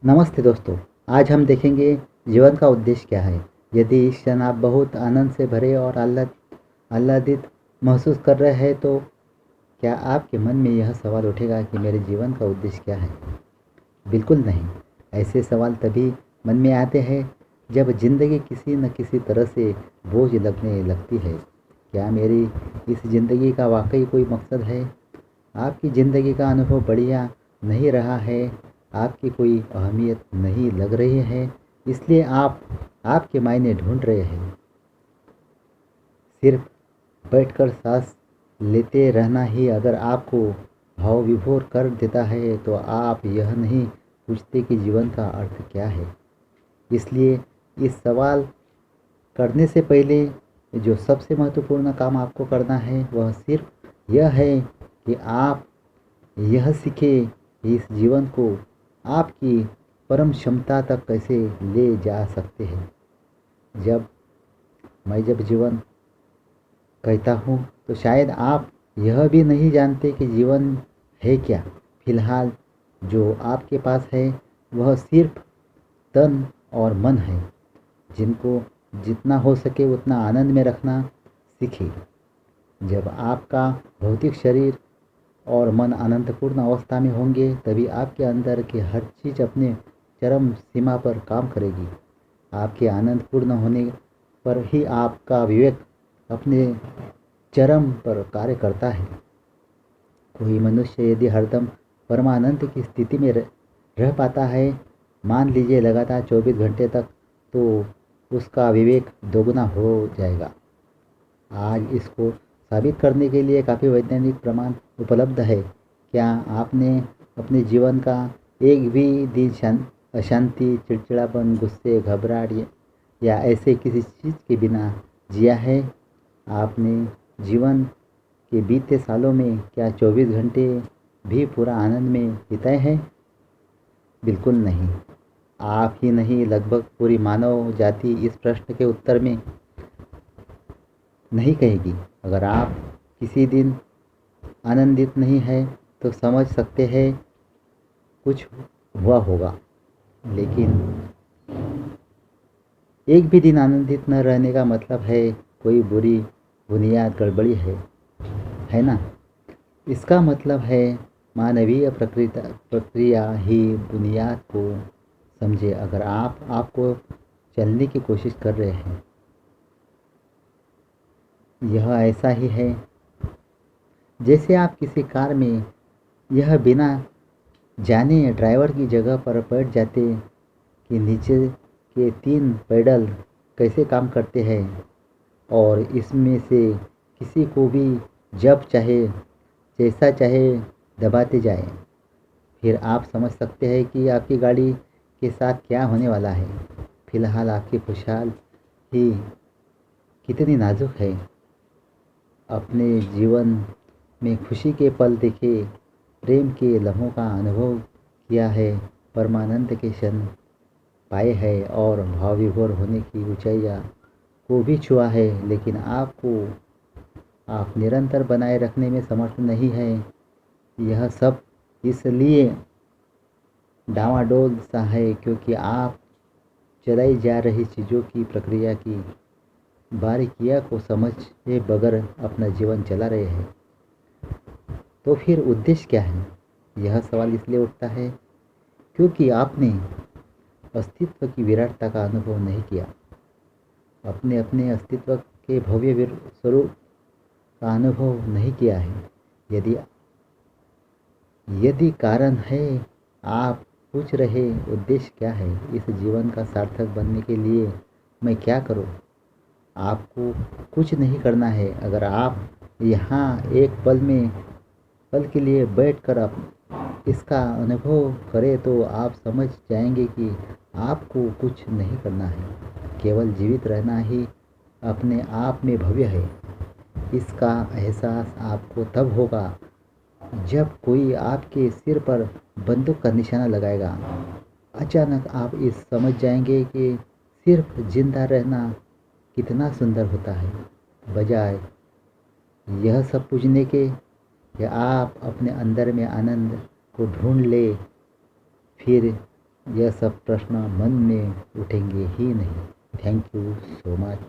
नमस्ते दोस्तों। आज हम देखेंगे जीवन का उद्देश्य क्या है। यदि इस क्षण आप बहुत आनंद से भरे और आह्लादित महसूस कर रहे हैं तो क्या आपके मन में यह सवाल उठेगा कि मेरे जीवन का उद्देश्य क्या है? बिल्कुल नहीं। ऐसे सवाल तभी मन में आते हैं जब जिंदगी किसी न किसी तरह से बोझ लगने लगती है। क्या मेरी इस जिंदगी का वाकई कोई मकसद है? आपकी ज़िंदगी का अनुभव बढ़िया नहीं रहा है, आपकी कोई अहमियत नहीं लग रही है, इसलिए आप आपके मायने ढूंढ रहे हैं। सिर्फ बैठकर सांस लेते रहना ही अगर आपको भाव विभोर कर देता है तो आप यह नहीं पूछते कि जीवन का अर्थ क्या है। इसलिए इस सवाल करने से पहले जो सबसे महत्वपूर्ण काम आपको करना है वह सिर्फ यह है कि आप यह सीखें कि इस जीवन को आपकी परम क्षमता तक कैसे ले जा सकते हैं। जब जब जीवन कहता हूँ तो शायद आप यह भी नहीं जानते कि जीवन है क्या। फिलहाल जो आपके पास है वह सिर्फ तन और मन है, जिनको जितना हो सके उतना आनंद में रखना सीखें। जब आपका भौतिक शरीर और मन अनंतपूर्ण अवस्था में होंगे तभी आपके अंदर की हर चीज़ अपने चरम सीमा पर काम करेगी। आपके आनंद पूर्ण होने पर ही आपका विवेक अपने चरम पर कार्य करता है। कोई मनुष्य यदि हरदम परमानंद की स्थिति में रह पाता है, मान लीजिए लगातार 24 घंटे तक, तो उसका विवेक दोगुना हो जाएगा। आज इसको साबित करने के लिए काफ़ी वैज्ञानिक प्रमाण उपलब्ध है। क्या आपने अपने जीवन का एक भी दिन अशांति, चिड़चिड़ापन, गुस्से, घबराहट या ऐसे किसी चीज़ के बिना जिया है? आपने जीवन के बीते सालों में क्या 24 घंटे भी पूरा आनंद में बिताए हैं? बिल्कुल नहीं। आप ही नहीं, लगभग पूरी मानव जाति इस प्रश्न के उत्तर में नहीं कहेगी। अगर आप किसी दिन आनंदित नहीं है तो समझ सकते हैं कुछ हुआ होगा, लेकिन एक भी दिन आनंदित न रहने का मतलब है कोई बुरी बुनियाद गड़बड़ी है ना। इसका मतलब है मानवीय प्रक्रिया ही बुनियाद को समझे। अगर आप आपको चलने की कोशिश कर रहे हैं, यह ऐसा ही है जैसे आप किसी कार में यह बिना जाने ड्राइवर की जगह पर बैठ जाते कि नीचे के 3 पैडल कैसे काम करते हैं और इसमें से किसी को भी जब चाहे जैसा चाहे दबाते जाए। फिर आप समझ सकते हैं कि आपकी गाड़ी के साथ क्या होने वाला है। फिलहाल आपकी खुशहाल ही कितनी नाजुक है। अपने जीवन में खुशी के पल देखे, प्रेम के लम्हों का अनुभव किया है, परमानंद के क्षण पाए हैं और भाव विभोर होने की ऊंचाइयाँ को भी छुआ है, लेकिन आप निरंतर बनाए रखने में समर्थ नहीं है। यह सब इसलिए डावाडोल सा है क्योंकि आप चलाई जा रही चीज़ों की प्रक्रिया की बारीकियाँ को समझे बगैर अपना जीवन चला रहे हैं। तो फिर उद्देश्य क्या है? यह सवाल इसलिए उठता है क्योंकि आपने अस्तित्व की विराटता का अनुभव नहीं किया। अपने अपने अस्तित्व के भव्य स्वरूप का अनुभव नहीं किया है। यदि यदि कारण है, आप पूछ रहे उद्देश्य क्या है, इस जीवन का सार्थक बनने के लिए मैं क्या करूं? आपको कुछ नहीं करना है। अगर आप यहाँ एक पल के लिए बैठकर इसका अनुभव करें तो आप समझ जाएंगे कि आपको कुछ नहीं करना है। केवल जीवित रहना ही अपने आप में भव्य है। इसका एहसास आपको तब होगा जब कोई आपके सिर पर बंदूक का निशाना लगाएगा। अचानक आप इस समझ जाएंगे कि सिर्फ जिंदा रहना कितना सुंदर होता है। बजाय यह सब पूछने के कि आप अपने अंदर में आनंद को ढूंढ ले, फिर यह सब प्रश्न मन में उठेंगे ही नहीं। Thank you so much.